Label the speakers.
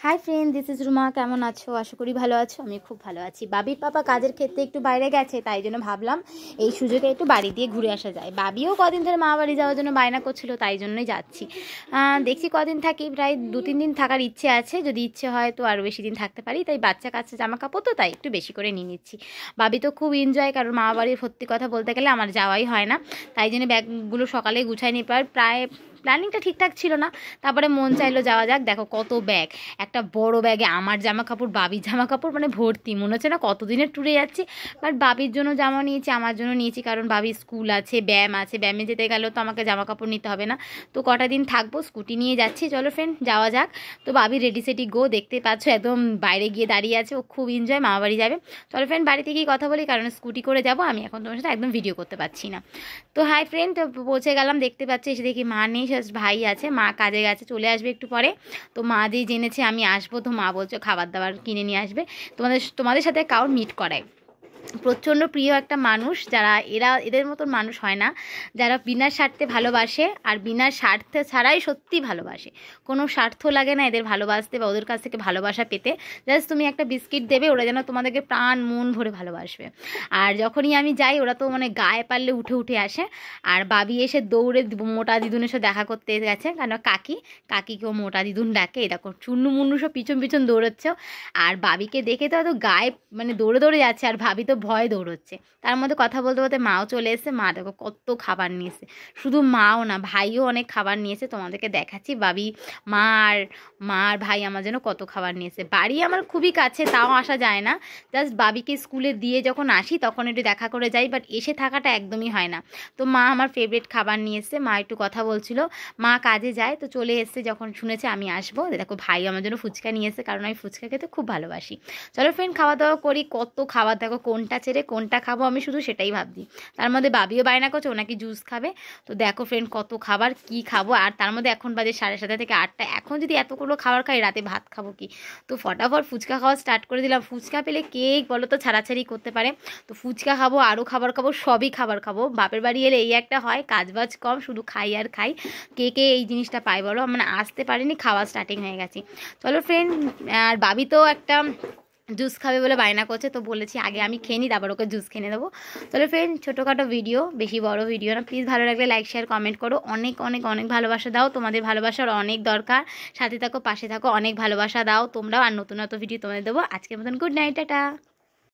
Speaker 1: Hi friend, this is Ruma. কেমন আছো? আশা করি ভালো আছো। আমি খুব ভালো আছি। বাবির পাপা কাজের ক্ষেত্রে একটু বাইরে গেছে, তাই জন্য ভাবলাম এই সুযোগে একটু বাড়ি দিয়ে ঘুরে আসা যায়। বাবিও কদিন ধরে মা বাড়ি যাওয়ার জন্য বায়না করছিল, তাই জন্যই যাচ্ছি। দেখছি কদিন থাকি, প্রায় 2-3 দিন থাকার ইচ্ছে আছে। যদি ইচ্ছে হয় তো আরও বেশি দিন থাকতে পারি। তাই বাচ্চা কাচ্চা জামা কাপড় তো তাই একটু বেশি করে নিয়ে নিচ্ছি। বাবি তো খুব এনজয়, কারণ মা বাড়ির সত্যি কথা বলতে গেলে আমার যাওয়াই হয় না। তাই জন্য ব্যাগগুলো সকালে গুছাই নিয়ে প্রায় প্ল্যানিংটা ঠিকঠাক ছিল না। তারপরে মন চাইলো যাওয়া যাক। দেখো কত ব্যাগ, একটা বড় ব্যাগে আমার জামা কাপড়, বাবির জামা কাপড়, মানে ভর্তি। মনে হচ্ছে না কতদিনের ট্যুরে যাচ্ছি। বাট বাবির জন্য জামা নিয়েছি, আমার জন্য নিয়েছি, কারণ বাবির স্কুল আছে, ব্যায়াম আছে। ব্যায়ামে যেতে গেলেও তো আমাকে জামা কাপড় নিতে হবে না। তো কটা দিন থাকবো, স্কুটি নিয়ে যাচ্ছি। চলো ফ্রেন্ড যাওয়া যাক। তো বাবির রেডি সেটি গো, দেখতে পাচ্ছ একদম বাইরে গিয়ে দাঁড়িয়ে আছে। ও খুব এনজয়, মামা বাড়ি যাবে। চলো ফ্রেন্ড বাড়িতে গিয়ে কথা বলি, কারণ স্কুটি করে যাবো। আমি এখন তোমার সাথে একদম ভিডিও করতে পারছি না। তো হাই ফ্রেন্ড, পৌঁছে গেলাম। দেখতে পাচ্ছি এসে দেখি মা নেই, ভাই আছে। মা কাজে গেছে, চলে আসবে একটু পরে। তো মা যেই জেনেছে আমি আসবো, তো মা বলছে খাবার দাবার কিনে নিয়ে আসবে, তোমাদের সাথে কাউর মিট করায়। প্রচণ্ড প্রিয় একটা মানুষ, যারা এদের মতন মানুষ হয় না, যারা বিনা স্বার্থে ভালোবাসে আর বিনা স্বার্থে ছাড়াই সত্যি ভালোবাসে। কোনো স্বার্থ লাগে না এদের ভালোবাসতে বা ওদের কাছ থেকে ভালোবাসা পেতে। জাস্ট তুমি একটা বিস্কিট দেবে, ওরা যেন তোমাদেরকে প্রাণ মন ভরে ভালোবাসবে। আর যখনই আমি যাই, ওরা তো মানে গায়ে পারলে উঠে উঠে আসে। আর বাবি এসে দৌড়ে মোটা দিদুনের সাথে দেখা করতে গেছে, কেন কাকিকেও মোটা দিদুন ডাকে। এরকম চুন্নু মুন্নু সব পিছন পিছন দৌড়চ্ছে। আর বাবিকে দেখে তো গায়ে মানে দৌড়ে দৌড়ে যাচ্ছে, আর ভাবি তো ভয় দৌড়চ্ছে। তার মধ্যে কথা বলতে বলতে মাও চলে এসেছে। মা দেখো কত খাবার নিয়েছে। শুধু মাও না, ভাইও অনেক খাবার নিয়েছে, তোমাদেরকে দেখাচ্ছি। বাবি, মা আর ভাই আমার জন্য কত খাবার নিয়েছে। বাড়ি আমার খুবই কাছে, তাও আসা যায় না। জাস্ট বাবিকে স্কুলে দিয়ে যখন আসি তখন একটু দেখা করে যাই, বাট এসে থাকাটা একদমই হয় না। তো মা আমার ফেভারিট খাবার নিয়ে এসছে। মা একটু কথা বলছিল, মা কাজে যায়, তো চলে এসছে যখন শুনেছে আমি আসবো। দেখো ভাই আমার জন্য ফুচকা নিয়ে এসছে, কারণ আমি ফুচকা খেতে খুব ভালোবাসি। চলো ফ্রেন্ড খাওয়া দাওয়া করি। কত খাবার, দেখো কোনটা ছেড়ে কোনটা খাবো, আমি শুধু সেটাই ভাবছি। তার মধ্যে বাবিও বায়না করছে ও নাকি জুস খাবে। তো দেখো ফ্রেন্ড কত খাবার, কি খাবো। আর তার মধ্যে এখন বাজে 7:30 থেকে 8টা। এখন যদি এতগুলো খাবার খাই, রাতে ভাত খাবো কি? তো ফটাফট ফুচকা খাওয়া স্টার্ট করে দিলাম। ফুচকা পেলে কেক বলো তো ছাড়াছাড়ি করতে পারে। তো ফুচকা খাবো, আরও খাবার খাবো, সবই খাবার খাবো। বাপের বাড়ি এলে এই একটা হয়, কাজবাজ কম, শুধু খাই আর খাই। কে কে এই জিনিসটা পাই বলো? মানে আসতে পারিনি, খাওয়া স্টার্টিং হয়ে গেছি। চলো ফ্রেন্ড, আর বাবি তো একটা জুস খাবে বলে বায়না করছে, তো বলেছি আগে আমি খেয়ে নিই, তারপর ওকে জুস কিনে দেবো। তাহলে ফ্রেন্ড ছোটোখাটো ভিডিও, বেশি বড় ভিডিও না। প্লিজ ভালো লাগলে লাইক শেয়ার কমেন্ট করো। অনেক অনেক অনেক ভালোবাসা দাও, তোমাদের ভালোবাসার অনেক দরকার। সাথে থাকো, পাশে থাকো, অনেক ভালোবাসা দাও তোমরাও। আর নতুন নতুন ভিডিও তোমাদের দেবো। আজকের মতন গুড নাইট, টাটা।